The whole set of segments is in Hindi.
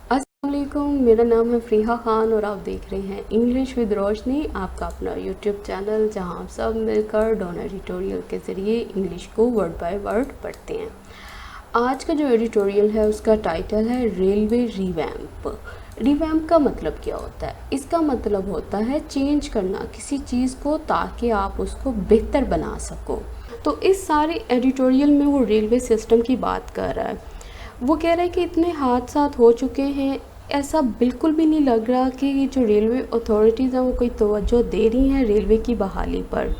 अस्सलाम वालेकुम, मेरा नाम है फ़रीहा ख़ान और आप देख रहे हैं इंग्लिश विद रोशनी, आपका अपना यूट्यूब चैनल जहां हम सब मिलकर डॉन एडिटोरियल के ज़रिए इंग्लिश को वर्ड बाय वर्ड पढ़ते हैं। आज का जो एडिटोरियल है उसका टाइटल है रेलवे रिवैम्प। रिवैम्प का मतलब क्या होता है? इसका मतलब होता है चेंज करना किसी चीज़ को ताकि आप उसको बेहतर बना सको। तो इस सारे एडिटोरियल में वो रेलवे सिस्टम की बात कर रहा है। वो कह रहा है कि इतने हादसात हो चुके हैं, ऐसा बिल्कुल भी नहीं लग रहा कि जो रेलवे अथॉरिटीज़ हैं वो कोई तवज्जो दे रही हैं रेलवे की बहाली पर।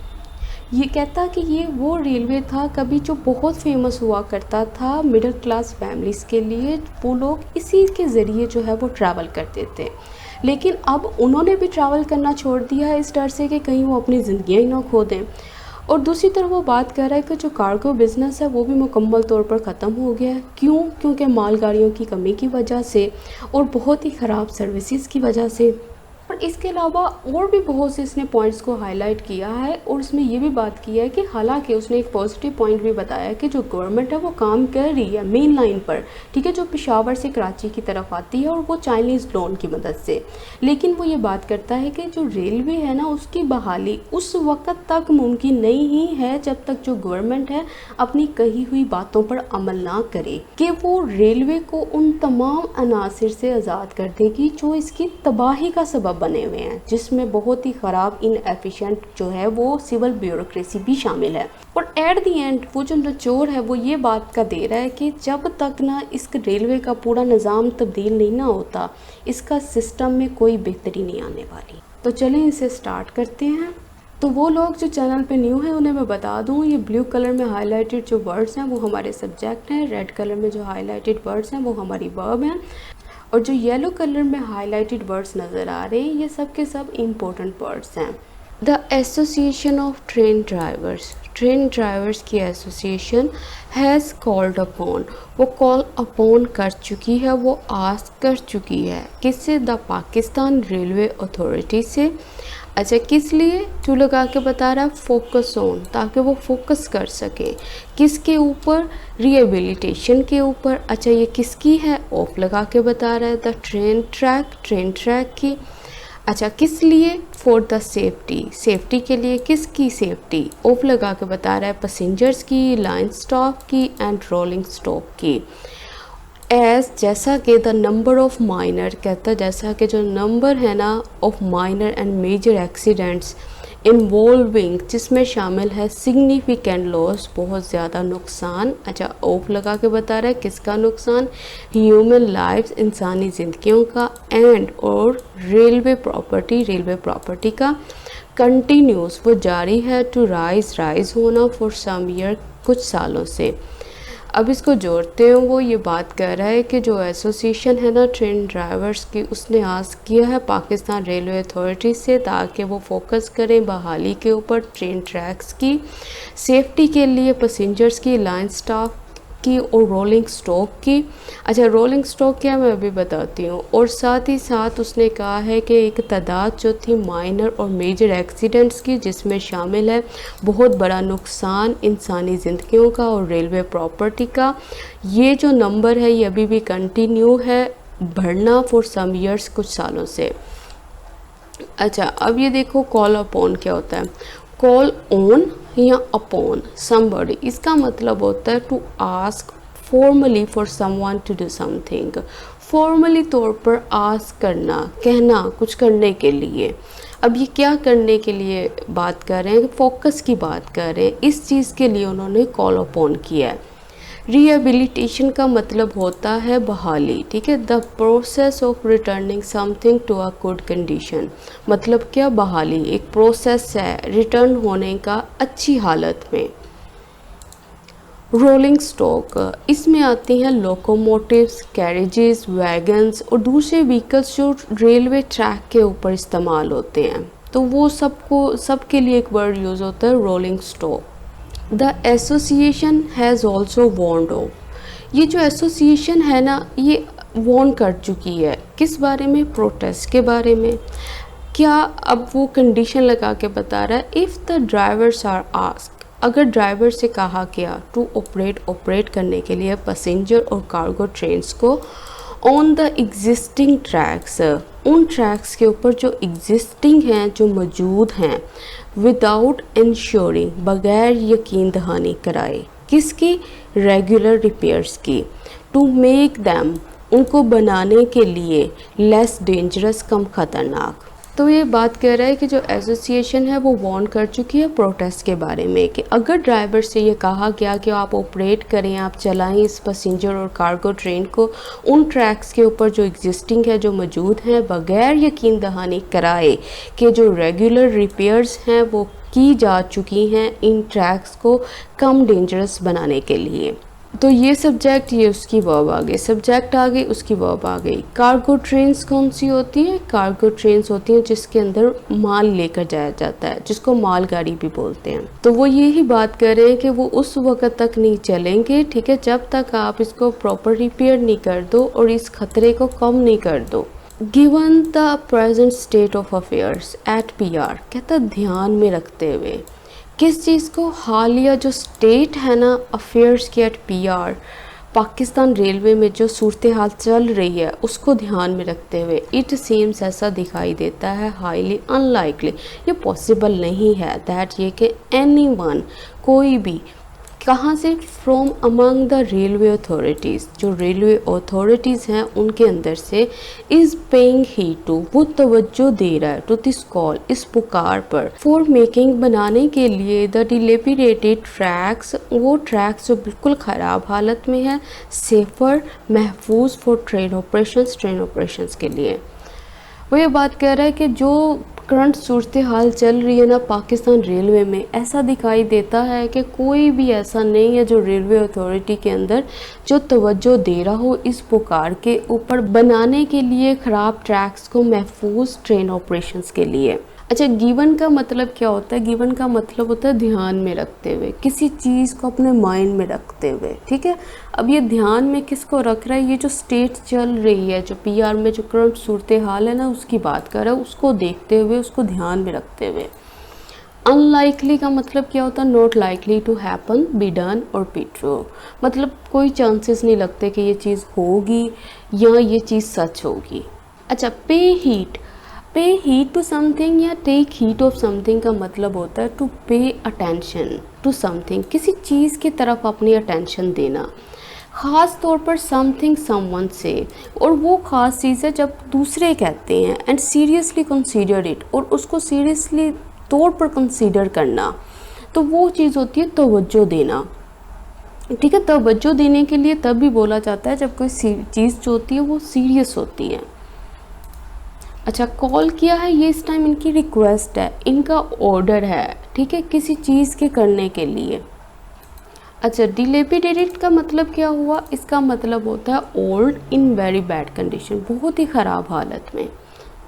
ये कहता कि ये वो रेलवे था कभी जो बहुत फेमस हुआ करता था मिडिल क्लास फैमिलीज़ के लिए, वो लोग इसी के ज़रिए जो है वो ट्रैवल करते थे। लेकिन अब उन्होंने भी ट्रैवल करना छोड़ दिया है इस डर से कि कहीं वो अपनी ज़िंदगियाँ ही ना खो दें। और दूसरी तरफ वो बात कर रहा है कि जो कार्गो बिज़नेस है वो भी मुकम्मल तौर पर ख़त्म हो गया है। क्यों? क्योंकि मालगाड़ियों की कमी की वजह से और बहुत ही ख़राब सर्विसेज की वजह से। और इसके अलावा और भी बहुत से इसने पॉइंट्स को हाईलाइट किया है और उसमें ये भी बात की है कि हालांकि उसने एक पॉजिटिव पॉइंट भी बताया कि जो गवर्नमेंट है वो काम कर रही है मेन लाइन पर, ठीक है, जो पेशावर से कराची की तरफ आती है और वो चाइनीज़ लोन की मदद से। लेकिन वो ये बात करता है कि जो रेलवे है ना उसकी बहाली उस वक्त तक मुमकिन नहीं है जब तक जो गवर्नमेंट है अपनी कही हुई बातों पर अमल ना करे कि वो रेलवे को उन तमाम अनासिर से आज़ाद कर देगी जो इसकी तबाही का सबब बने हुए हैं, जिसमें बहुत ही ख़राब इनएफिशिएंट जो है वो सिविल ब्यूरोक्रेसी भी शामिल है। और एट दी एंड वो जो निचोड़ है वो ये बात का दे रहा है कि जब तक ना इस रेलवे का पूरा निज़ाम तब्दील नहीं ना होता, इसका सिस्टम में कोई बेहतरी नहीं आने वाली। तो चलें इसे स्टार्ट करते हैं। तो वो लोग जो चैनल पे न्यू हैं उन्हें मैं बता दूं, ये ब्लू कलर में हाईलाइटेड जो वर्ड्स हैं वो हमारे सब्जेक्ट हैं, रेड कलर में जो हाईलाइटेड वर्ड्स हैं वो हमारी वर्ब हैं, और जो येलो कलर में हाईलाइटेड वर्ड्स नज़र आ रहे हैं ये सब के सब इम्पोर्टेंट वर्ड्स हैं। The association of train drivers की एसोसिएशन हैज़ कॉल्ड अपॉन, वो कॉल अपॉन कर चुकी है, वो आस्क कर चुकी है किससे? द पाकिस्तान रेलवे अथॉरिटी से। अच्छा, किस लिए? टू लगा के बता रहा है फोकस ऑन, ताकि वो फोकस कर सके किसके ऊपर? रिहेबिलिटेशन के ऊपर। अच्छा, ये किसकी है? ऑफ लगा के बता रहा है द ट्रेन ट्रैक की। अच्छा, किस लिए? फॉर द सेफ्टी के लिए। किसकी सेफ्टी? ऑफ लगा के बता रहा है पैसेंजर्स की, लाइन स्टाफ की एंड रोलिंग स्टॉक की। एज जैसा कि द नंबर ऑफ माइनर, कहता है जैसा कि जो नंबर है ना of minor and major accidents involving, जिसमें शामिल है सिग्निफिकेंट लॉस, बहुत ज़्यादा नुकसान। अच्छा, ऑफ लगा के बता रहा है किसका नुकसान? ह्यूमन लाइफ्स, इंसानी ज़िंदगियों का, एंड और रेलवे प्रॉपर्टी का। कंटिन्यूस, वो जारी है, टू राइज होना, फॉर सम ईयर, कुछ सालों से। अब इसको जोड़ते हैं, वो ये बात कर रहा है कि जो एसोसिएशन है ना ट्रेन ड्राइवर्स की, उसने आस्क किया है पाकिस्तान रेलवे अथॉरिटी से ताकि वो फोकस करें बहाली के ऊपर, ट्रेन ट्रैक्स की, सेफ्टी के लिए, पैसेंजर्स की, लाइन स्टाफ की और रोलिंग स्टॉक की। अच्छा, रोलिंग स्टॉक क्या मैं अभी बताती हूँ। और साथ ही साथ उसने कहा है कि एक तादाद जो थी माइनर और मेजर एक्सीडेंट्स की, जिसमें शामिल है बहुत बड़ा नुकसान इंसानी ज़िंदगियों का और रेलवे प्रॉपर्टी का। ये जो नंबर है ये अभी भी कंटिन्यू है बढ़ना, फॉर सम ईयर्स, कुछ सालों से। अच्छा, अब ये देखो कॉल अपॉन क्या होता है। कॉल ऑन या अपॉन समबडी, इसका मतलब होता है to ask formally for someone to do something. Formally तौर पर आस्क करना, कहना कुछ करने के लिए। अब ये क्या करने के लिए बात कर रहे हैं? फोकस की बात कर रहे हैं, इस चीज़ के लिए उन्होंने कॉल अपॉन किया है। रिहेबिलिटेशन का मतलब होता है बहाली, ठीक है। The process of returning something to a good condition, मतलब क्या? बहाली एक प्रोसेस है रिटर्न होने का अच्छी हालत में। रोलिंग स्टॉक, इसमें आती हैं लोकोमोटिव्स, कैरेजेस, वैगन्स और दूसरे व्हीकल्स जो रेलवे ट्रैक के ऊपर इस्तेमाल होते हैं, तो वो सबके लिए एक वर्ड यूज़ होता है rolling stock. The association has also warned off, ये जो एसोसिएशन है ना ये वार्न कर चुकी है किस बारे में? प्रोटेस्ट के बारे में। क्या? अब वो कंडीशन लगा के बता रहा है, if the drivers are ask, अगर ड्राइवर से कहा गया टू ऑपरेट करने के लिए पैसेंजर और कार्गो ट्रेन्स को ऑन द एग्जिस्टिंग ट्रैक्स, उन ट्रैक्स के ऊपर जो एग्जिस्टिंग हैं, जो मौजूद हैं, विदाउट इंश्योरिंग, बगैर यकीन दहानी कराए, किसकी? रेगुलर रिपेयर्स की, टू मेक दैम, उनको बनाने के लिए, लेस डेंजरस, कम खतरनाक। तो ये बात कह रहा है कि जो एसोसिएशन है वो वार्न कर चुकी है प्रोटेस्ट के बारे में कि अगर ड्राइवर से ये कहा गया कि आप ऑपरेट करें, आप चलाएं इस पैसेंजर और कार्गो ट्रेन को उन ट्रैक्स के ऊपर जो एग्जिस्टिंग है, जो मौजूद हैं, बगैर यकीन दहानी कराए कि जो रेगुलर रिपेयर्स हैं वो की जा चुकी हैं इन ट्रैक्स को कम डेंजरस बनाने के लिए। तो ये सब्जेक्ट, ये उसकी वर्ब आ गई, सब्जेक्ट आ गई, उसकी वर्ब आ गई। कार्गो ट्रेन्स कौन सी होती है? कार्गो ट्रेन्स होती हैं जिसके अंदर माल लेकर जाया जाता है, जिसको मालगाड़ी भी बोलते हैं। तो वो यही बात कर रहे हैं कि वो उस वक्त तक नहीं चलेंगे, ठीक है, जब तक आप इसको प्रॉपर रिपेयर नहीं कर दो और इस खतरे को कम नहीं कर दो। Given the present state of affairs at PR, कहता ध्यान में रखते हुए किस चीज़ को? हालिया जो स्टेट है ना अफेयर्स की एट PR, पाकिस्तान रेलवे में जो सूरत हाल चल रही है उसको ध्यान में रखते हुए, इट सीम्स, ऐसा दिखाई देता है, हाईली अनलाइकली, ये पॉसिबल नहीं है, दैट ये कि एनीवन, कोई भी, कहाँ से? From among the railway authorities, जो रेलवे अथॉरिटीज़ हैं उनके अंदर से, इज़ पेइंग हीड टू, वो तवज्जो दे रहा है, टू दिस कॉल, इस पुकार पर, फॉर मेकिंग, बनाने के लिए, द डिलेपिडेटेड ट्रैक्स, वो ट्रैक्स जो बिल्कुल ख़राब हालत में है, सेफर, महफूज, for train operations, train operations के लिए। वो ये बात कह रहा है कि जो करंट सूरत हाल चल रही है ना पाकिस्तान रेलवे में, ऐसा दिखाई देता है कि कोई भी ऐसा नहीं है जो रेलवे अथॉरिटी के अंदर जो तवज्जो दे रहा हो इस पुकार के ऊपर, बनाने के लिए ख़राब ट्रैक्स को महफूज ट्रेन ऑपरेशंस के लिए। अच्छा, गिवन का मतलब क्या होता है? गिवन का मतलब होता है ध्यान में रखते हुए, किसी चीज़ को अपने माइंड में रखते हुए, ठीक है। अब ये ध्यान में किसको रख रहा है? ये जो स्टेट चल रही है, जो PR में जो करंट सूरत हाल है ना उसकी बात कर रहा है, उसको देखते हुए, उसको ध्यान में रखते हुए। अनलाइकली का मतलब क्या होता है? Not likely to happen, be done और बी ट्रू, मतलब कोई चांसेस नहीं लगते कि ये चीज़ होगी या ये चीज़ सच होगी। अच्छा, पे हीट टू समथिंग या टेक हीट ऑफ समथिंग का मतलब होता है to pay attention to something, किसी चीज़ की तरफ अपनी अटेंशन देना, ख़ास तौर पर समथिंग समवन से, और वो ख़ास चीज़ है जब दूसरे कहते हैं, एंड सीरियसली कंसीडर इट, और उसको सीरियसली तौर पर कंसीडर करना, तो वो चीज़ होती है तवज्जो देना, ठीक है। तवज्जो देने के लिए तब भी बोला जाता है जब कोई चीज़ जो होती है वो सीरियस होती है। अच्छा, कॉल किया है, ये इस टाइम इनकी रिक्वेस्ट है, इनका ऑर्डर है, ठीक है, किसी चीज़ के करने के लिए। अच्छा, डिलेपिडेटेड का मतलब क्या हुआ? इसका मतलब होता है old, in very bad condition, बहुत ही ख़राब हालत में।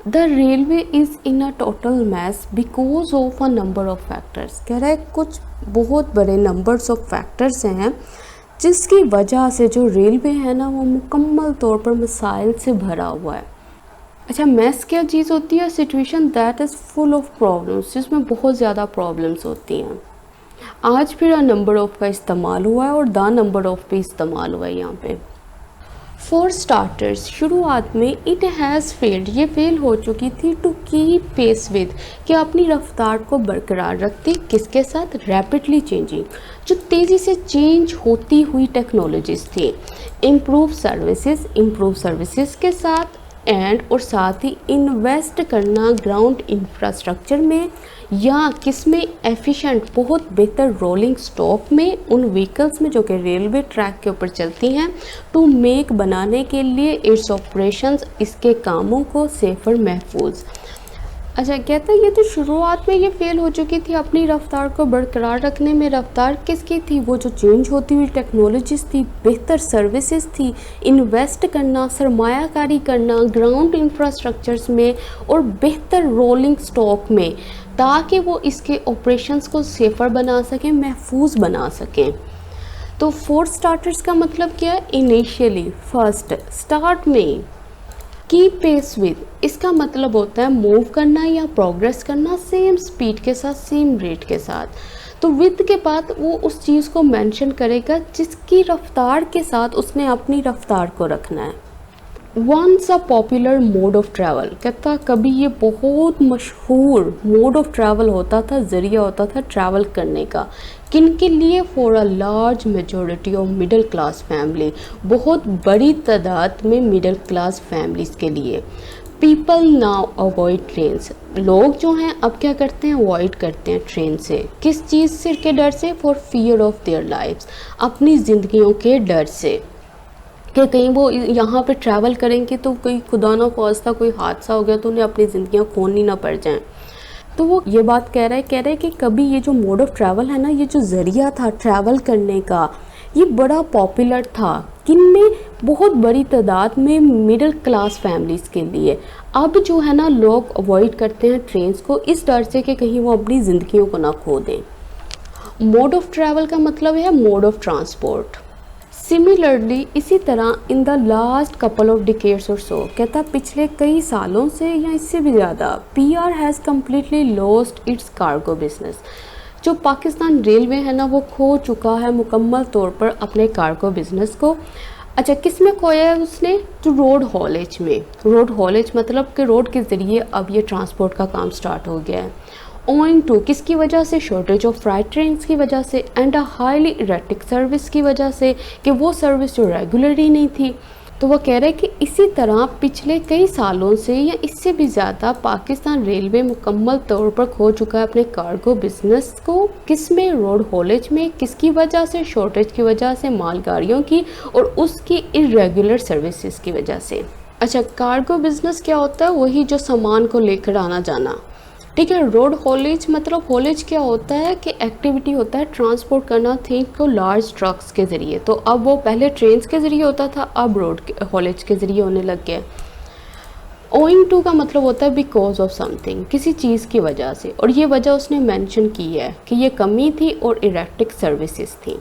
The railway is in a total mess because of a number of factors, कह रहा है कुछ बहुत बड़े नंबर्स ऑफ फैक्टर्स हैं जिसकी वजह से जो रेलवे है ना वो मुकम्मल तौर पर मसाइल से भरा हुआ है। अच्छा, मैस क्या चीज़ होती है? Situation that is full of problems, जिसमें बहुत ज़्यादा प्रॉब्लम्स होती हैं। आज फिर नंबर ऑफ का इस्तेमाल हुआ है और द नंबर ऑफ भी इस्तेमाल हुआ है यहाँ पे। फॉर स्टार्टर्स, शुरुआत में इट हैज़ फेल्ड, ये फेल हो चुकी थी, टू कीप पेस विद, कि अपनी रफ्तार को बरकरार रखती, किसके साथ? रैपिडली चेंजिंग, जो तेज़ी से चेंज होती हुई टेक्नोलॉजीज़ थी। इम्प्रूव सर्विसेज के साथ, एंड और साथ ही इन्वेस्ट करना ग्राउंड इंफ्रास्ट्रक्चर में, या किस में? एफिशिएंट, बहुत बेहतर रोलिंग स्टॉक में, उन व्हीकल्स में जो कि रेलवे ट्रैक के ऊपर चलती हैं, टू मेक, बनाने के लिए, इट्स ऑपरेशंस, इसके कामों को, सेफर, महफूज। अच्छा, कहता है ये तो शुरुआत में ये फेल हो चुकी थी अपनी रफ्तार को बरकरार रखने में। रफ्तार किसकी थी? वो जो चेंज होती हुई टेक्नोलॉजीज़ थी, बेहतर सर्विसेज थी, इन्वेस्ट करना, सरमायाकारी करना ग्राउंड इंफ्रास्ट्रक्चर्स में और बेहतर रोलिंग स्टॉक में, ताकि वो इसके ऑपरेशंस को सेफर बना सकें, महफूज बना सकें। तो फॉर स्टार्टर्स का मतलब क्या है? इनिशियली, फर्स्ट, स्टार्ट में। कीप पेस विद, इसका मतलब होता है मूव करना या प्रोग्रेस करना सेम स्पीड के साथ, सेम रेट के साथ। तो विद के बाद वो उस चीज़ को मेंशन करेगा जिसकी रफ्तार के साथ उसने अपनी रफ्तार को रखना है। Once a popular mode of travel, कहता कभी ये बहुत मशहूर मोड ऑफ ट्रैवल होता था, ज़रिया होता था ट्रैवल करने का। किन के लिए? For a large majority of middle class family, बहुत बड़ी तादाद में मिडिल क्लास फैमिलीज़ के लिए। पीपल नाउ अवॉइड ट्रेन्स, लोग जो हैं अब क्या करते हैं? अवॉइड करते हैं ट्रेन से। किस चीज़ से के डर से? For fear of their lifes, अपनी ज़िंदगियों के डर से कि कहीं वो यहाँ पे ट्रैवल करेंगे तो कोई खुदा ना खास्ता कोई हादसा हो गया तो उन्हें अपनी ज़िंदगियाँ खोनी ना पड़ जाएं। तो वो ये बात कह रहा है कि कभी ये जो मोड ऑफ ट्रैवल है ना, ये जो ज़रिया था ट्रैवल करने का, ये बड़ा पॉपुलर था। किन में? बहुत बड़ी तादाद में मिडिल क्लास फैमिलीज़ के लिए। अब जो है ना, लोग अवॉइड करते हैं ट्रेन्स को इस डर से कि कहीं वो अपनी ज़िंदगियों को ना खो दें। मोड ऑफ ट्रैवल का मतलब है मोड ऑफ ट्रांसपोर्ट। सिमिलरली इसी तरह in the last couple of decades और सो, कहता पिछले कई सालों से या इससे भी ज़्यादा PR has completely lost its cargo business. जो पाकिस्तान रेलवे है ना, वो खो चुका है मुकम्मल तौर पर अपने कार्गो बिजनेस को। अच्छा, किस में खोया है उसने? जो रोड हॉलेज में। रोड हॉलेज मतलब कि रोड के ज़रिए अब ये ट्रांसपोर्ट का काम स्टार्ट हो गया है। ओइंग टू, किसकी वजह से? शॉर्टेज ऑफ फ्राइट ट्रेन्स की वजह से and a highly erratic service की वजह से, कि वो सर्विस जो रेगुलर ही नहीं थी। तो वह कह रहे हैं कि इसी तरह पिछले कई सालों से या इससे भी ज़्यादा पाकिस्तान रेलवे मुकम्मल तौर पर खो चुका है अपने कार्गो बिजनेस को। किस में? रोड हॉलेज में। किसकी वजह से? शॉर्टेज की वजह से, मालगाड़ियों की और उसकी इरेगुलर सर्विसेज की वजह से। अच्छा, कार्गो बिजनेस क्या होता है? वही जो सामान को लेकर आना जाना, ठीक है। रोड हॉलेज मतलब हॉलेज क्या होता है कि एक्टिविटी होता है ट्रांसपोर्ट करना थिंग को लार्ज ट्रक्स के ज़रिए। तो अब वो पहले ट्रेन्स के ज़रिए होता था, अब रोड हॉलेज के ज़रिए होने लग गया। ओइंग टू का मतलब होता है बिकॉज ऑफ समथिंग, किसी चीज़ की वजह से, और ये वजह उसने मेंशन की है कि ये कमी थी और इरेक्टिक सर्विसेज थी।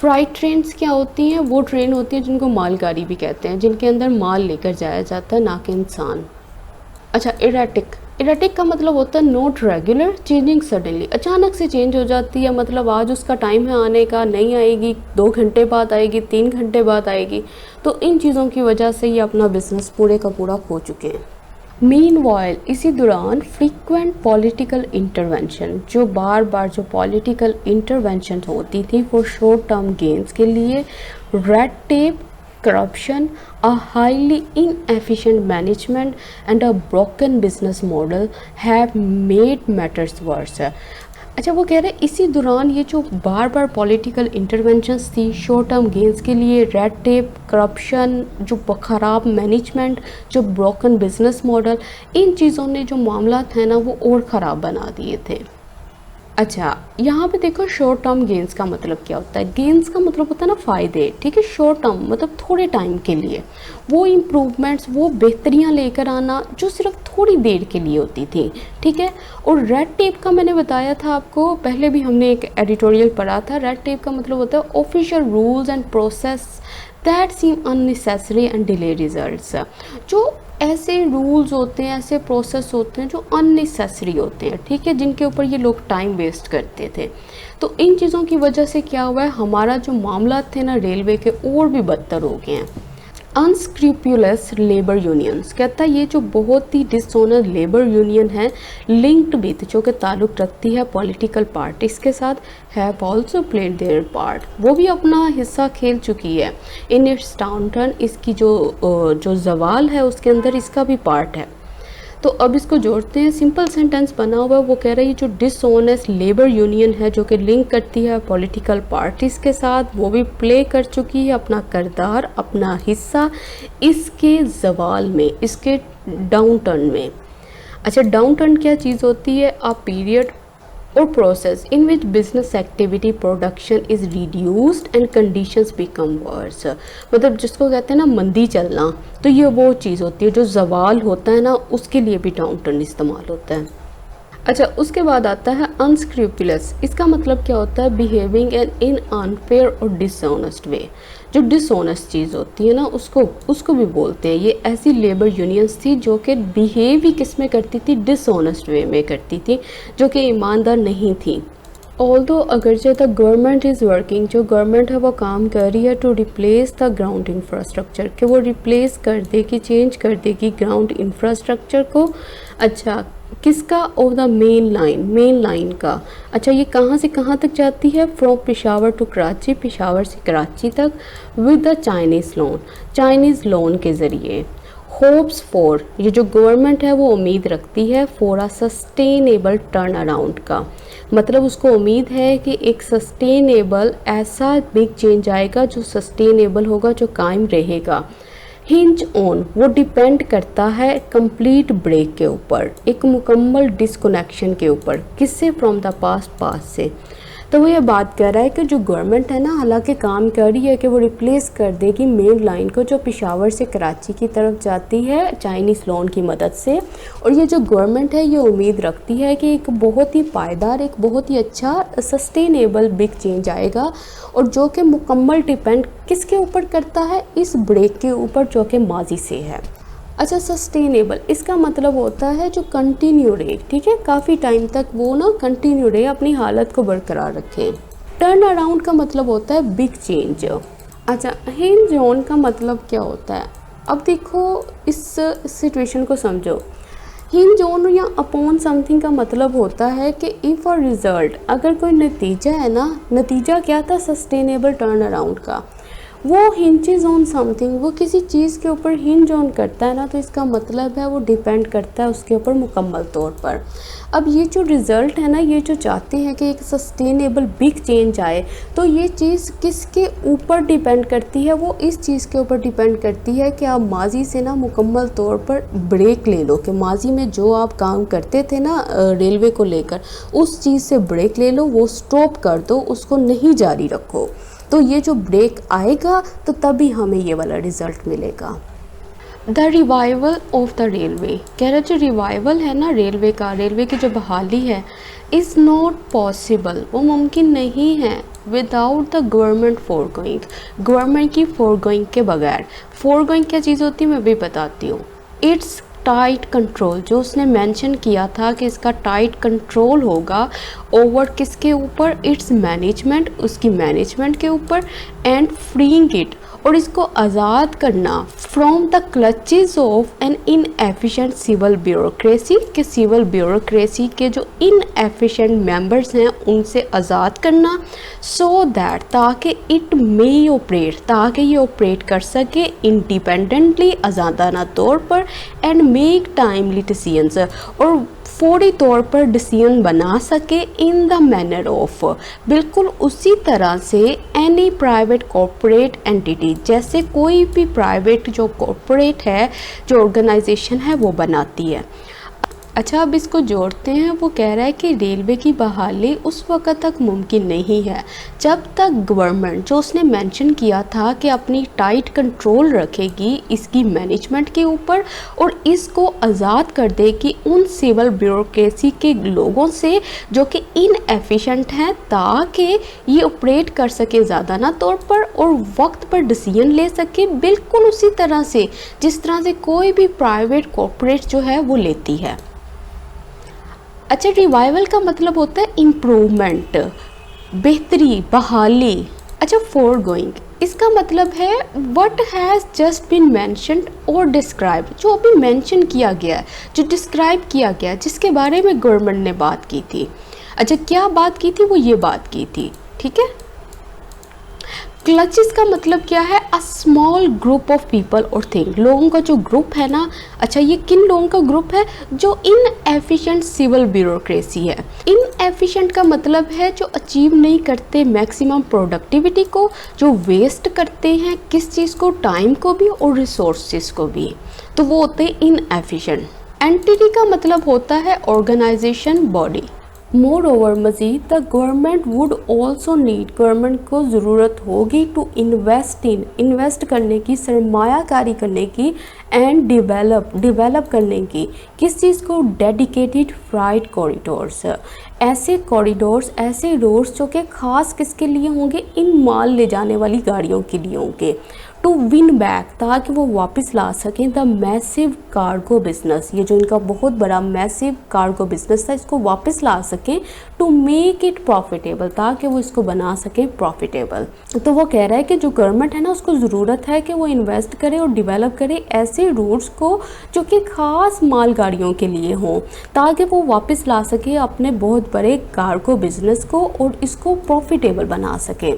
फ्राइट ट्रेन्स क्या होती हैं? वो ट्रेन होती है जिनको मालगाड़ी भी कहते हैं, जिनके अंदर माल लेकर जाया जाता है, ना कि इंसान। अच्छा, इरेटिक का मतलब होता है नॉट रेगुलर, चेंजिंग सडनली, अचानक से चेंज हो जाती है। मतलब आज उसका टाइम है आने का, नहीं आएगी, 2 घंटे बाद आएगी, 3 घंटे बाद आएगी। तो इन चीज़ों की वजह से ये अपना बिजनेस पूरे का पूरा खो चुके हैं। मीनवाइल, इसी दौरान फ्रीक्वेंट पॉलिटिकल इंटरवेंशन, जो बार बार जो पॉलिटिकल इंटरवेंशन होती थी फॉर शॉर्ट टर्म गेन्स के लिए, red tape, corruption, a highly inefficient management and a broken business model have made matters worse। अच्छा, वो कह रहे हैं इसी दौरान ये जो बार बार पॉलिटिकल इंटरवेंशंस थी शॉर्ट टर्म गेंस के लिए, रेड टेप, करप्शन, जो ख़राब मैनेजमेंट, जो ब्रोकन बिजनेस मॉडल, इन चीज़ों ने जो मामला हैं ना वो और ख़राब बना दिए थे। अच्छा, यहाँ पे देखो शॉर्ट टर्म गेंस का मतलब क्या होता है। गेंस का मतलब होता है ना फ़ायदे, ठीक है। शॉर्ट टर्म मतलब थोड़े टाइम के लिए, वो इम्प्रूवमेंट्स, वो बेहतरियाँ लेकर आना जो सिर्फ थोड़ी देर के लिए होती थी, ठीक है। और रेड टेप का मैंने बताया था आपको, पहले भी हमने एक एडिटोरियल पढ़ा था। रेड टेप का मतलब होता है official rules and process that seem unnecessary and delay results. जो ऐसे रूल्स होते हैं, ऐसे प्रोसेस होते हैं जो अननेसेसरी होते हैं, ठीक है, जिनके ऊपर ये लोग टाइम वेस्ट करते थे। तो इन चीज़ों की वजह से क्या हुआ है, हमारा जो मामला थे ना रेलवे के, और भी बदतर हो गए हैं। अनस्क्रूपुलस लेबर यूनियंस, कहता है ये जो बहुत ही डिसऑनर लेबर यूनियन है, लिंक्ड विद, जो कि ताल्लुक़ रखती है पॉलिटिकल पार्टीज़ के साथ, have also played there part, वो भी अपना हिस्सा खेल चुकी है इन इट्स डाउनटर्न, इसकी जो जवाल है उसके अंदर इसका भी पार्ट है। तो अब इसको जोड़ते हैं, सिंपल सेंटेंस बना हुआ है। वो कह रही है जो डिसऑनेस्ट लेबर यूनियन है जो कि लिंक करती है पॉलिटिकल पार्टीज़ के साथ, वो भी प्ले कर चुकी है अपना किरदार, अपना हिस्सा इसके जवाल में, इसके डाउन टर्न में। अच्छा, डाउन टर्न क्या चीज़ होती है? अ पीरियड और process in which business activity production is reduced and conditions become verse, मतलब जिसको कहते हैं ना मंदी चलना, तो ये वो चीज़ होती है जो जवाल होता है ना, उसके लिए भी डाउन टर्न इस्तेमाल होता है। अच्छा, उसके बाद आता है अनस्क्रूपुलस, इसका मतलब क्या होता है? बिहेविंग एन इन अनफेयर और डिसऑनेस्ट वे, जो डिसऑनेस्ट चीज़ होती है ना उसको भी बोलते हैं। ये ऐसी लेबर यूनियंस थी जो कि बिहेव ही किस में करती थी? डिसऑनेस्ट वे में करती थी, जो कि ईमानदार नहीं थी। ऑल्दो अगरचे द गवर्नमेंट इज़ वर्किंग, जो गवर्नमेंट है वो काम कर रही है to replace the ground infrastructure, कि वो रिप्लेस कर देगी, चेंज कर देगी ग्राउंड इंफ्रास्ट्रक्चर को। अच्छा, किसका? ऑफ द मेन लाइन का। अच्छा, ये कहाँ से कहाँ तक जाती है? फ्रॉम पेशावर टू कराची, पेशावर से कराची तक, विद द चाइनीज़ लोन के ज़रिए। होप्स फॉर, ये जो गवर्नमेंट है वो उम्मीद रखती है for a sustainable turn around का, मतलब उसको उम्मीद है कि एक सस्टेनेबल ऐसा बिग चेंज आएगा जो सस्टेनेबल होगा, जो कायम रहेगा। हिंज ऑन, वो डिपेंड करता है कंप्लीट ब्रेक के ऊपर, एक मुकम्मल डिसकनेक्शन के ऊपर। किससे? फ्रॉम द पास्ट से। तो वो ये बात कर रहा है कि जो गवर्नमेंट है ना, हालांकि काम कर रही है कि वो रिप्लेस कर देगी मेन लाइन को जो पेशावर से कराची की तरफ जाती है चाइनीज़ लोन की मदद से। और ये जो गवर्नमेंट है ये उम्मीद रखती है कि एक बहुत ही पायदार, एक बहुत ही अच्छा सस्टेनेबल बिग चेंज आएगा, और जो कि मुकम्मल डिपेंड किसके ऊपर करता है? इस ब्रेक के ऊपर जो कि माजी से है। अच्छा, सस्टेनेबल इसका मतलब होता है जो कंटिन्यू रहे, ठीक है, काफ़ी टाइम तक वो ना कंटिन्यू रहे, अपनी हालत को बरकरार रखें। टर्न अराउंड का मतलब होता है बिग चेंज। अच्छा, हिंज ऑन का मतलब क्या होता है? अब देखो इस सिचुएशन को समझो। हिंज ऑन या अपॉन समथिंग का मतलब होता है कि इफ़ अ रिज़ल्ट, अगर कोई नतीजा है ना, नतीजा क्या था? सस्टेनेबल टर्न अराउंड का, वो हिंजेस ऑन समथिंग, वो किसी चीज़ के ऊपर हिंज ऑन करता है ना, तो इसका मतलब है वो डिपेंड करता है उसके ऊपर मुकम्मल तौर पर। अब ये जो रिज़ल्ट है ना, ये जो चाहते हैं कि एक सस्टेनेबल बिग चेंज आए, तो ये चीज़ किसके ऊपर डिपेंड करती है? वो इस चीज़ के ऊपर डिपेंड करती है कि आप माजी से ना मुकम्मल तौर पर ब्रेक ले लो, कि माजी में जो आप काम करते थे ना रेलवे को लेकर, उस चीज़ से ब्रेक ले लो, वो स्टॉप कर दो, उसको नहीं जारी रखो। तो ये जो ब्रेक आएगा तो तभी हमें ये वाला रिज़ल्ट मिलेगा। The revival of the railway, कह रहे जो रिवाइवल है ना रेलवे का, रेलवे की जो बहाली है, इज़ नॉट पॉसिबल, वो मुमकिन नहीं है without the government foregoing, government की फोरगोइंग के बगैर। फोरगोइंग क्या चीज़ होती है मैं भी बताती हूँ। इट्स टाइट कंट्रोल, जो उसने मेंशन किया था कि इसका टाइट कंट्रोल होगा ओवर किसके ऊपर? इट्स मैनेजमेंट, उसकी मैनेजमेंट के ऊपर, एंड फ्रीइंग इट, और इसको आज़ाद करना from the clutches of an inefficient civil bureaucracy, के सिविल ब्यूरोक्रेसी के जो इनएफिशिएंट मेंबर्स हैं उनसे आज़ाद करना, सो दैट, ताकि इट मे ऑपरेट, ताकि ये ऑपरेट कर सके इंडिपेंडेंटली, आज़ादाना तौर पर, एंड मेक टाइमली डिसीजंस, और फौरी तौर पर डिसीजन बना सके इन द मैनर ऑफ, बिल्कुल उसी तरह से एनी प्राइवेट कॉरपोरेट एंटिटी, जैसे कोई भी प्राइवेट जो कॉरपोरेट है, जो ऑर्गेनाइजेशन है वो बनाती है। अच्छा, अब इसको जोड़ते हैं। वो कह रहा है कि रेलवे की बहाली उस वक्त तक मुमकिन नहीं है जब तक गवर्नमेंट, जो उसने मेंशन किया था कि अपनी टाइट कंट्रोल रखेगी इसकी मैनेजमेंट के ऊपर, और इसको आज़ाद कर देगी उन सिविल ब्यूरोक्रेसी के लोगों से जो कि इनएफिशिएंट हैं, ताकि ये ऑपरेट कर सके ज़्यादा ना तौर पर और वक्त पर डिसीजन ले सके, बिल्कुल उसी तरह से जिस तरह से कोई भी प्राइवेट कॉरपोरेट जो है वो लेती है। अच्छा, रिवाइवल का मतलब होता है इम्प्रूवमेंट, बेहतरी, बहाली। अच्छा, फोरगोइंग इसका मतलब है what has just been mentioned और डिस्क्राइब्ड, जो अभी मेंशन किया गया है, जो डिस्क्राइब किया गया, जिसके बारे में गवर्नमेंट ने बात की थी। अच्छा, क्या बात की थी? वो ये बात की थी, ठीक है। क्लचेस का मतलब क्या है? A small group of people और थिंग, लोगों का जो ग्रुप है ना। अच्छा, ये किन लोगों का ग्रुप है? जो इनएफिशिएंट सिविल ब्यूरोक्रेसी है। इनएफिशिएंट का मतलब है जो अचीव नहीं करते मैक्सिमम प्रोडक्टिविटी को, जो वेस्ट करते हैं किस चीज़ को? टाइम को भी और रिसोर्सेज को भी, तो वो होते हैं इनएफिशिएंट। एंटिटी का मतलब होता है ऑर्गेनाइजेशन, बॉडी। मोर ओवर मज़ीद the government would also need, government को ज़रूरत होगी टू इन्वेस्ट इन, इन्वेस्ट करने की, सरमायाकारी करने की, एंड डिवेलप करने की, किस चीज़ को? डेडिकेटेड फ्राइट कॉरिडोर्स, ऐसे कॉरिडोर्स, ऐसे रोड्स जो कि ख़ास किसके लिए होंगे? इन माल ले जाने वाली गाड़ियों के लिए होंगे। टू विन बैक, ताकि वो वापस ला सकें द मैसिव कार्गो बिजनेस, ये जो इनका बहुत बड़ा मैसिव कार्गो बिजनेस था इसको वापस ला सकें, टू मेक इट प्रॉफिटेबल, ताकि वो इसको बना सकें प्रॉफिटेबल। तो वो कह रहा है कि जो गवर्नमेंट है ना उसको ज़रूरत है कि वो इन्वेस्ट करे और डेवलप करे ऐसे रूट्स को जो कि ख़ास मालगाड़ियों के लिए हों, ताकि वो वापस ला सके अपने बहुत बड़े कार्गो बिजनेस को और इसको प्रॉफिटेबल बना सकें।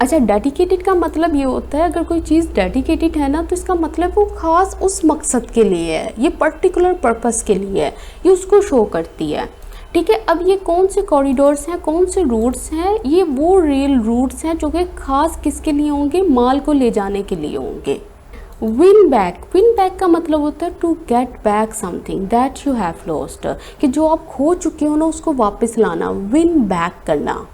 अच्छा, डेडिकेटेड का मतलब ये होता है अगर कोई चीज़ डेडिकेटेड है ना तो इसका मतलब वो ख़ास उस मकसद के लिए है, ये पर्टिकुलर पर्पस के लिए है, ये उसको शो करती है। ठीक है, अब ये कौन से कॉरिडोर्स हैं, कौन से रूट्स हैं, ये वो रेल रूट्स हैं जो कि ख़ास किसके लिए होंगे, माल को ले जाने के लिए होंगे। विन बैक का मतलब होता है to get back something that you have lost, कि जो आप खो चुके हो ना उसको वापस लाना, विन बैक करना।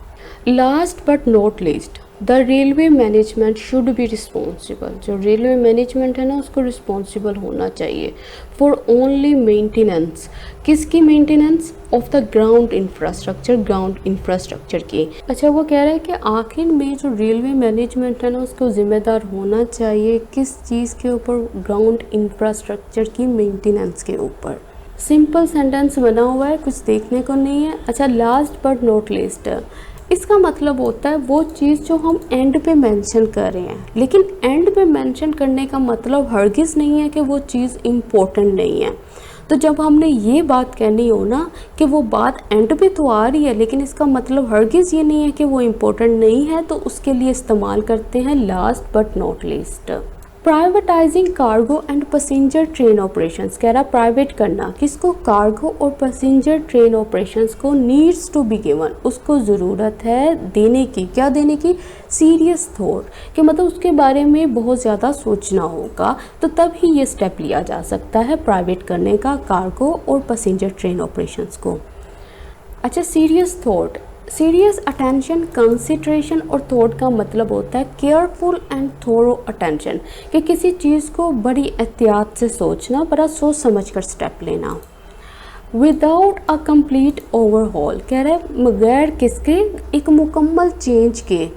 Last but not least, the railway management should be responsible, जो रेलवे मैनेजमेंट है ना उसको रिस्पॉन्सिबल होना चाहिए फॉर ओनली मेंटेनेंस, किसकी maintenance, of the ground infrastructure की। अच्छा, वो कह रहा है कि आखिर में जो रेलवे मैनेजमेंट है ना उसको ज़िम्मेदार होना चाहिए किस चीज़ के ऊपर, ग्राउंड इंफ्रास्ट्रक्चर की मेंटेनेंस के ऊपर। सिंपल सेंटेंस बना हुआ है, कुछ देखने को नहीं है। अच्छा, लास्ट बट नॉट लीस्ट, इसका मतलब होता है वो चीज़ जो हम एंड पे मेंशन कर रहे हैं, लेकिन एंड पे मेंशन करने का मतलब हरगिज़ नहीं है कि वो चीज़ इम्पोर्टेंट नहीं है। तो जब हमने ये बात कहनी हो ना कि वो बात एंड पे तो आ रही है लेकिन इसका मतलब हरगिज़ ये नहीं है कि वो इम्पोर्टेंट नहीं है, तो उसके लिए इस्तेमाल करते हैं last but not least. Privatising cargo and passenger train operations, कह रहा प्राइवेट करना किसको, कार्गो और पैसेंजर ट्रेन ऑपरेशंस को, नीड्स टू बी गिवन, उसको ज़रूरत है देने की, क्या देने की, सीरियस थॉट, कि मतलब उसके बारे में बहुत ज़्यादा सोचना होगा, तो तब ही ये स्टेप लिया जा सकता है प्राइवेट करने का कार्गो और पैसेंजर ट्रेन ऑपरेशंस को। अच्छा, serious thought, serious attention, consideration और थॉट का मतलब होता है केयरफुल एंड थोरो अटेंशन, कि किसी चीज़ को बड़ी एहतियात से सोचना, बड़ा सोच समझ कर स्टेप लेना। विदाउट अ कंप्लीट ओवरहॉल, कह रहे हैं बगैर किसके, एक मुकम्मल चेंज के,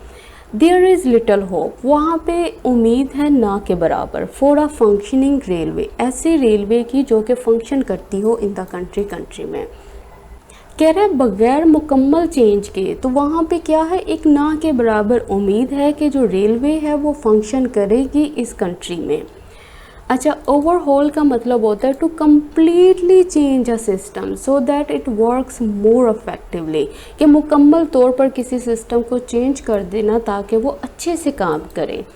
देयर इज़ लिटल होप, वहाँ पे उम्मीद है ना के बराबर, फॉर अ फंक्शनिंग रेलवे, ऐसे रेलवे की जो कि फंक्शन करती हो इन द कंट्री में। कह रहे हैं बगैर मुकम्मल चेंज के, तो वहाँ पे क्या है, एक ना के बराबर उम्मीद है कि जो रेलवे है वो फंक्शन करेगी इस कंट्री में। अच्छा, ओवरहॉल का मतलब होता है to completely change a system so that it works more effectively, कि मुकम्मल तौर पर किसी सिस्टम को चेंज कर देना ताकि वो अच्छे से काम करे।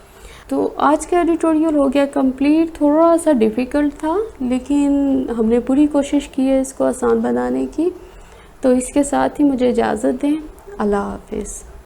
तो आज का एडिटोरियल हो गया कंप्लीट, थोड़ा सा डिफ़िकल्ट था लेकिन हमने पूरी कोशिश की है इसको आसान बनाने की। तो इसके साथ ही मुझे इजाज़त दें, अल्लाह हाफिज़।